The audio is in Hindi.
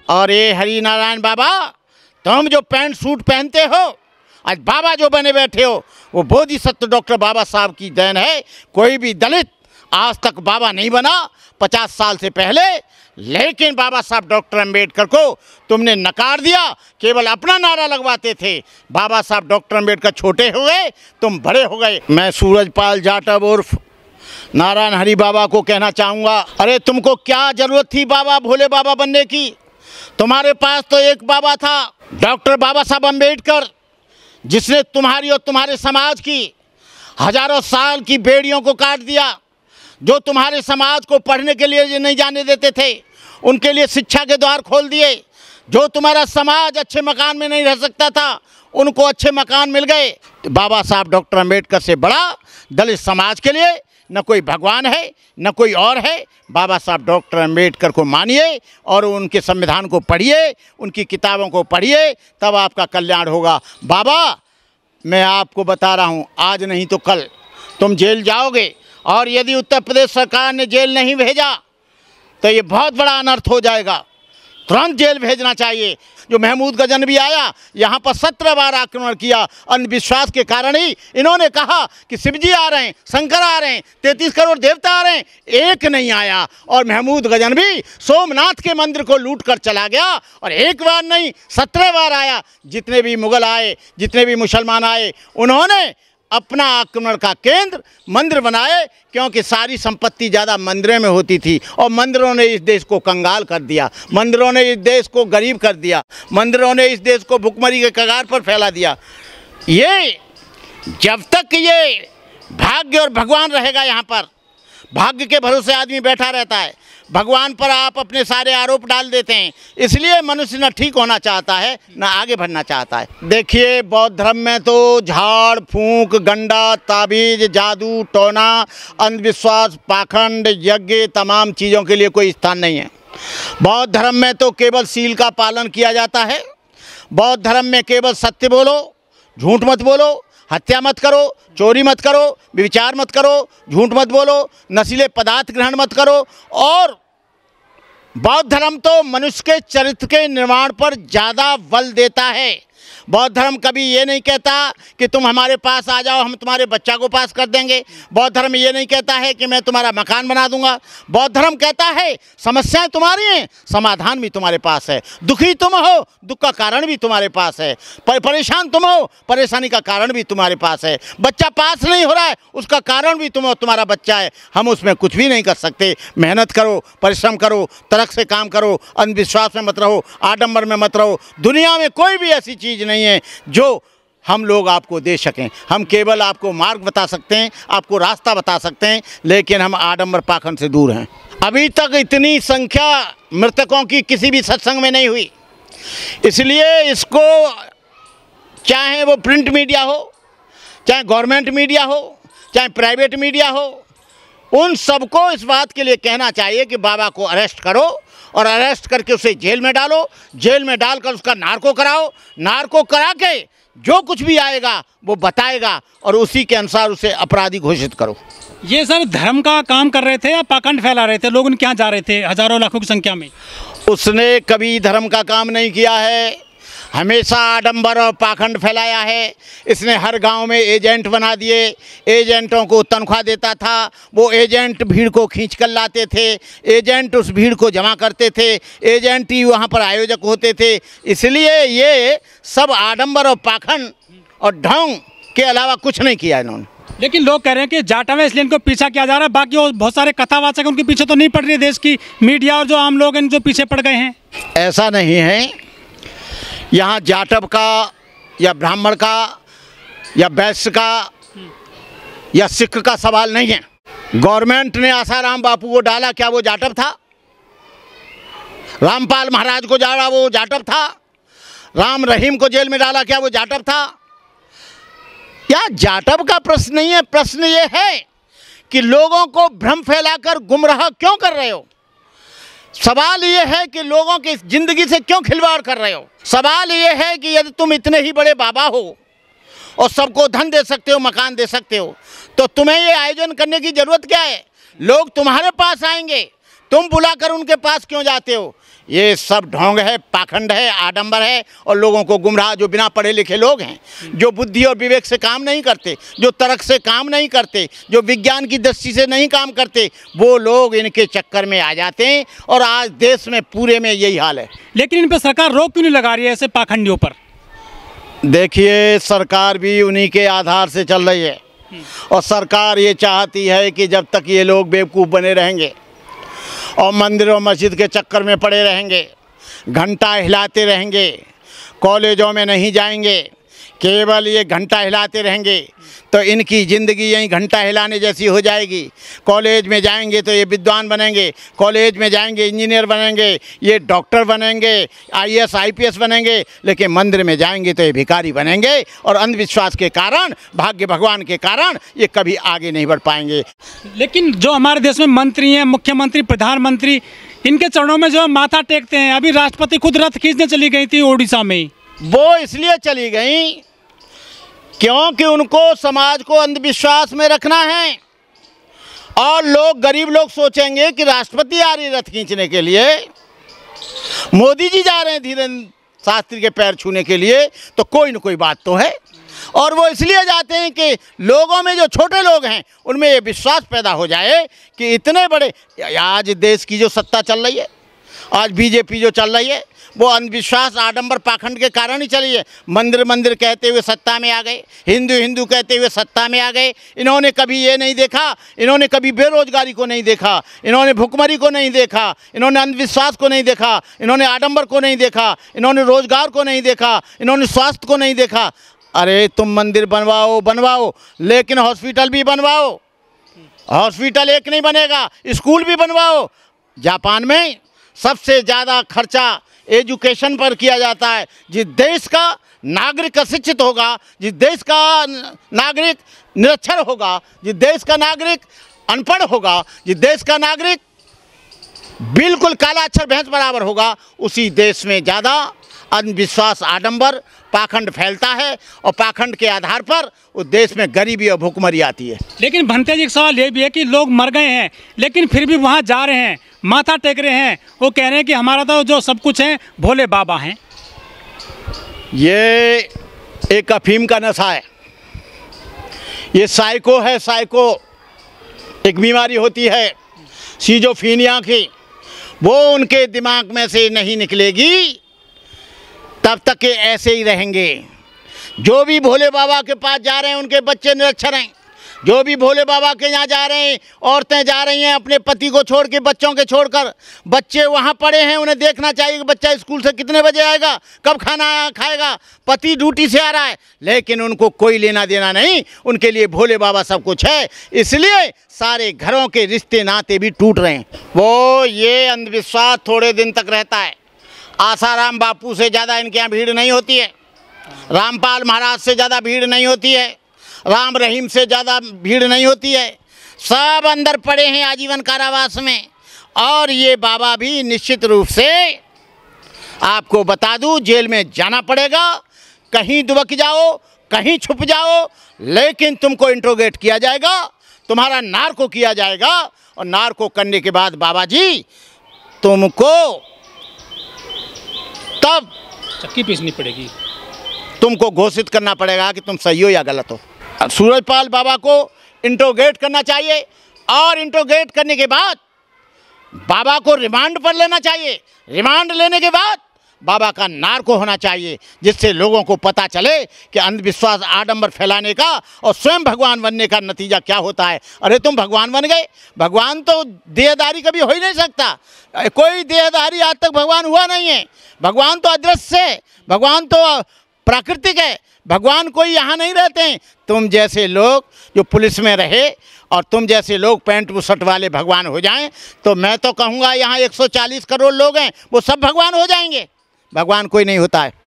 और ये हरि नारायण बाबा, तुम जो पैंट सूट पहनते हो, आज बाबा जो बने बैठे हो, वो बोधिसत्व डॉक्टर बाबा साहब की देन है। कोई भी दलित आज तक बाबा नहीं बना 50 साल से पहले, लेकिन बाबा साहब डॉक्टर अंबेडकर को तुमने नकार दिया। केवल अपना नारा लगवाते थे। बाबा साहब डॉक्टर अंबेडकर छोटे हो गए, तुम बड़े हो गए। मैं सूरजपाल जाटव उर्फ नारायण हरि बाबा को कहना चाहूँगा, अरे तुमको क्या ज़रूरत थी बाबा भोले बाबा बनने की? तुम्हारे पास तो एक बाबा था, डॉक्टर बाबा साहब अंबेडकर, जिसने तुम्हारी और तुम्हारे समाज की हजारों साल की बेड़ियों को काट दिया। जो तुम्हारे समाज को पढ़ने के लिए नहीं जाने देते थे, उनके लिए शिक्षा के द्वार खोल दिए। जो तुम्हारा समाज अच्छे मकान में नहीं रह सकता था, उनको अच्छे मकान मिल गए। तो बाबा साहब डॉक्टर अंबेडकर से बड़ा दलित समाज के लिए न कोई भगवान है, न कोई और है। बाबा साहब डॉक्टर अंबेडकर को मानिए और उनके संविधान को पढ़िए, उनकी किताबों को पढ़िए, तब आपका कल्याण होगा। बाबा, मैं आपको बता रहा हूँ, आज नहीं तो कल तुम जेल जाओगे, और यदि उत्तर प्रदेश सरकार ने जेल नहीं भेजा तो ये बहुत बड़ा अनर्थ हो जाएगा। तुरंत जेल भेजना चाहिए। जो महमूद गजनवी आया, यहाँ पर 17 बार आक्रमण किया। अंधविश्वास के कारण ही इन्होंने कहा कि शिवजी आ रहे हैं, शंकर आ रहे हैं, 33 करोड़ देवता आ रहे हैं, एक नहीं आया। और महमूद गजनवी सोमनाथ के मंदिर को लूट कर चला गया, और एक बार नहीं 17 बार आया। जितने भी मुगल आए, जितने भी मुसलमान आए, उन्होंने अपना आक्रमण का केंद्र मंदिर बनाए, क्योंकि सारी संपत्ति ज़्यादा मंदिरों में होती थी। और मंदिरों ने इस देश को कंगाल कर दिया, मंदिरों ने इस देश को गरीब कर दिया, मंदिरों ने इस देश को भुखमरी के कगार पर फैला दिया। ये जब तक ये भाग्य और भगवान रहेगा, यहाँ पर भाग्य के भरोसे आदमी बैठा रहता है, भगवान पर आप अपने सारे आरोप डाल देते हैं। इसलिए मनुष्य न ठीक होना चाहता है, न आगे बढ़ना चाहता है। देखिए, बौद्ध धर्म में तो झाड़ फूंक, गंडा, ताबीज, जादू, टोना, अंधविश्वास, पाखंड, यज्ञ, तमाम चीज़ों के लिए कोई स्थान नहीं है। बौद्ध धर्म में तो केवल सील का पालन किया जाता है। बौद्ध धर्म में केवल सत्य बोलो, झूठ मत बोलो, हत्या मत करो, चोरी मत करो, व्यभिचार मत करो, झूठ मत बोलो, नशीले पदार्थ ग्रहण मत करो। और बौद्ध धर्म तो मनुष्य के चरित्र के निर्माण पर ज़्यादा बल देता है। बौद्ध धर्म कभी ये नहीं कहता कि तुम हमारे पास आ जाओ, हम तुम्हारे बच्चा को पास कर देंगे। बौद्ध धर्म ये नहीं कहता है कि मैं तुम्हारा मकान बना दूंगा। बौद्ध धर्म कहता है समस्याएं तुम्हारी हैं, समाधान भी तुम्हारे पास है। दुखी तुम हो, दुख का कारण भी तुम्हारे पास है। परेशान तुम हो, परेशानी का कारण भी तुम्हारे पास है। बच्चा पास नहीं हो रहा है, उसका कारण भी तुम हो, तुम्हारा बच्चा है। हम उसमें कुछ भी नहीं कर सकते। मेहनत करो, परिश्रम करो, तर्क से काम करो, अंधविश्वास में मत रहो, आडंबर में मत रहो। दुनिया में कोई भी ऐसी चीज़ नहीं है जो हम लोग आपको दे सकें। हम केवल आपको मार्ग बता सकते हैं, आपको रास्ता बता सकते हैं, लेकिन हम आडंबर पाखंड से दूर हैं। अभी तक इतनी संख्या मृतकों की किसी भी सत्संग में नहीं हुई। इसलिए इसको, चाहे वो प्रिंट मीडिया हो, चाहे गवर्नमेंट मीडिया हो, चाहे प्राइवेट मीडिया हो, उन सबको इस बात के लिए कहना चाहिए कि बाबा को अरेस्ट करो, और अरेस्ट करके उसे जेल में डालो। जेल में डालकर उसका नार्को कराओ, नार्को करा के जो कुछ भी आएगा वो बताएगा, और उसी के अनुसार उसे अपराधी घोषित करो। ये सर धर्म का काम कर रहे थे या पाखंड फैला रहे थे? लोग उनके यहाँ जा रहे थे हजारों लाखों की संख्या में। उसने कभी धर्म का काम नहीं किया है, हमेशा आडंबर और पाखंड फैलाया है। इसने हर गांव में एजेंट बना दिए, एजेंटों को तनख्वाह देता था, वो एजेंट भीड़ को खींच कर लाते थे, एजेंट उस भीड़ को जमा करते थे, एजेंट ही वहाँ पर आयोजक होते थे। इसलिए ये सब आडंबर और पाखंड और ढोंग के अलावा कुछ नहीं किया इन्होंने। लेकिन लोग कह रहे हैं कि जाटा में इसलिए इनको पीछा किया जा रहा है, बाकी वो बहुत सारे कथावाचक उनके पीछे तो नहीं पड़ रही है देश की मीडिया, और जो आम लोग हैं जो पीछे पड़ गए हैं। ऐसा नहीं है। यहाँ जाटव का या ब्राह्मण का या वैश्य का या सिख का सवाल नहीं है। गवर्नमेंट ने आसाराम बापू को डाला, क्या वो जाटव था? रामपाल महाराज को डाला, वो जाटव था? राम रहीम को जेल में डाला, क्या वो जाटव था? या जाटव का प्रश्न नहीं है। प्रश्न ये है कि लोगों को भ्रम फैलाकर गुमराह क्यों कर रहे हो? सवाल ये है कि लोगों की जिंदगी से क्यों खिलवाड़ कर रहे हो? सवाल ये है कि यदि तुम इतने ही बड़े बाबा हो और सबको धन दे सकते हो, मकान दे सकते हो, तो तुम्हें ये आयोजन करने की ज़रूरत क्या है? लोग तुम्हारे पास आएंगे, तुम बुलाकर उनके पास क्यों जाते हो? ये सब ढोंग है, पाखंड है, आडंबर है और लोगों को गुमराह, जो बिना पढ़े लिखे लोग हैं, जो बुद्धि और विवेक से काम नहीं करते, जो तर्क से काम नहीं करते, जो विज्ञान की दृष्टि से नहीं काम करते, वो लोग इनके चक्कर में आ जाते हैं और आज देश में पूरे में यही हाल है। लेकिन इन पर सरकार रोक क्यों नहीं लगा रही है ऐसे पाखंडियों पर? देखिए, सरकार भी उन्हीं के आधार से चल रही है और सरकार ये चाहती है कि जब तक ये लोग बेवकूफ़ बने रहेंगे और मंदिर और मस्जिद के चक्कर में पड़े रहेंगे, घंटा हिलाते रहेंगे, कॉलेजों में नहीं जाएंगे, केवल ये घंटा हिलाते रहेंगे, तो इनकी ज़िंदगी यहीं घंटा हिलाने जैसी हो जाएगी। कॉलेज में जाएंगे तो ये विद्वान बनेंगे, कॉलेज में जाएंगे इंजीनियर बनेंगे, ये डॉक्टर बनेंगे, आईएएस आईपीएस बनेंगे, लेकिन मंदिर में जाएंगे तो ये भिखारी बनेंगे और अंधविश्वास के कारण, भाग्य भगवान के कारण ये कभी आगे नहीं बढ़ पाएंगे। लेकिन जो हमारे देश में मंत्री हैं, मुख्यमंत्री, प्रधानमंत्री, इनके चरणों में जो माथा टेकते हैं, अभी राष्ट्रपति खुद रथ खींचने चली गई थी उड़ीसा में ही। वो इसलिए चली गई क्योंकि उनको समाज को अंधविश्वास में रखना है और लोग, गरीब लोग सोचेंगे कि राष्ट्रपति आ रही रथ खींचने के लिए, मोदी जी जा रहे हैं धीरेन्द्र शास्त्री के पैर छूने के लिए, तो कोई न कोई बात तो है। और वो इसलिए जाते हैं कि लोगों में जो छोटे लोग हैं उनमें ये विश्वास पैदा हो जाए कि इतने बड़े, आज देश की जो सत्ता चल रही है, आज बीजेपी जो चल रही है, वो अंधविश्वास, आडंबर, पाखंड के कारण ही चली है। मंदिर मंदिर कहते हुए सत्ता में आ गए, हिंदू हिंदू कहते हुए सत्ता में आ गए। इन्होंने कभी ये नहीं देखा, इन्होंने कभी बेरोजगारी को नहीं देखा, इन्होंने भुखमरी को नहीं देखा, इन्होंने अंधविश्वास को नहीं देखा, इन्होंने आडंबर को नहीं देखा, इन्होंने रोजगार को नहीं देखा, इन्होंने स्वास्थ्य को नहीं देखा। अरे तुम मंदिर बनवाओ बनवाओ, लेकिन हॉस्पिटल भी बनवाओ, हॉस्पिटल एक नहीं बनेगा, स्कूल भी बनवाओ। जापान में सबसे ज़्यादा खर्चा एजुकेशन पर किया जाता है। जिस देश का नागरिक अशिक्षित होगा, जिस देश का नागरिक निरक्षर होगा, जिस देश का नागरिक अनपढ़ होगा, जिस देश का नागरिक बिल्कुल काला अक्षर भैंस बराबर होगा, उसी देश में ज़्यादा अंधविश्वास, आडंबर, पाखंड फैलता है और पाखंड के आधार पर उस देश में गरीबी और भुखमरी आती है। लेकिन भंते जी, एक सवाल ये भी है कि लोग मर गए हैं लेकिन फिर भी वहाँ जा रहे हैं, माथा टेक रहे हैं, वो कह रहे हैं कि हमारा तो जो सब कुछ है भोले बाबा हैं। ये एक अफीम का नशा है, ये साइको है, साइको एक बीमारी होती है सिजोफ्रेनिया की, वो उनके दिमाग में से नहीं निकलेगी तब तक के ऐसे ही रहेंगे। जो भी भोले बाबा के पास जा रहे हैं उनके बच्चे निरक्षर हैं, जो भी भोले बाबा के यहाँ जा रहे हैं, औरतें जा रही हैं अपने पति को छोड़ के, बच्चों के छोड़कर, बच्चे वहाँ पड़े हैं, उन्हें देखना चाहिए कि बच्चा स्कूल से कितने बजे आएगा, कब खाना खाएगा, पति ड्यूटी से आ रहा है, लेकिन उनको कोई लेना देना नहीं, उनके लिए भोले बाबा सब कुछ है। इसलिए सारे घरों के रिश्ते नाते भी टूट रहे हैं। वो ये अंधविश्वास थोड़े दिन तक रहता है। आसाराम बापू से ज़्यादा इनके यहाँ भीड़ नहीं होती है, रामपाल महाराज से ज़्यादा भीड़ नहीं होती है, राम रहीम से ज़्यादा भीड़ नहीं होती है। सब अंदर पड़े हैं आजीवन कारावास में। और ये बाबा भी निश्चित रूप से आपको बता दूं, जेल में जाना पड़ेगा, कहीं दुबक जाओ, कहीं छुप जाओ, लेकिन तुमको इंट्रोगेट किया जाएगा, तुम्हारा नार्को किया जाएगा और नार्को करने के बाद बाबा जी तुमको तब चक्की पीसनी पड़ेगी, तुमको घोषित करना पड़ेगा कि तुम सही हो या गलत हो। सूरजपाल बाबा को इंट्रोगेट करना चाहिए और इंट्रोगेट करने के बाद बाबा को रिमांड पर लेना चाहिए। रिमांड लेने के बाद बाबा का नार्को होना चाहिए, जिससे लोगों को पता चले कि अंधविश्वास, आडंबर फैलाने का और स्वयं भगवान बनने का नतीजा क्या होता है। अरे तुम भगवान बन गए, भगवान तो देहधारी कभी हो ही नहीं सकता, कोई देहधारी आज तक भगवान हुआ नहीं है। भगवान तो अदृश्य है, भगवान तो प्राकृतिक है, भगवान कोई यहाँ नहीं रहते हैं। तुम जैसे लोग जो पुलिस में रहे और तुम जैसे लोग पैंट बुशर्ट वाले भगवान हो जाएं, तो मैं तो कहूँगा यहाँ 140 करोड़ लोग हैं, वो सब भगवान हो जाएंगे। भगवान कोई नहीं होता है।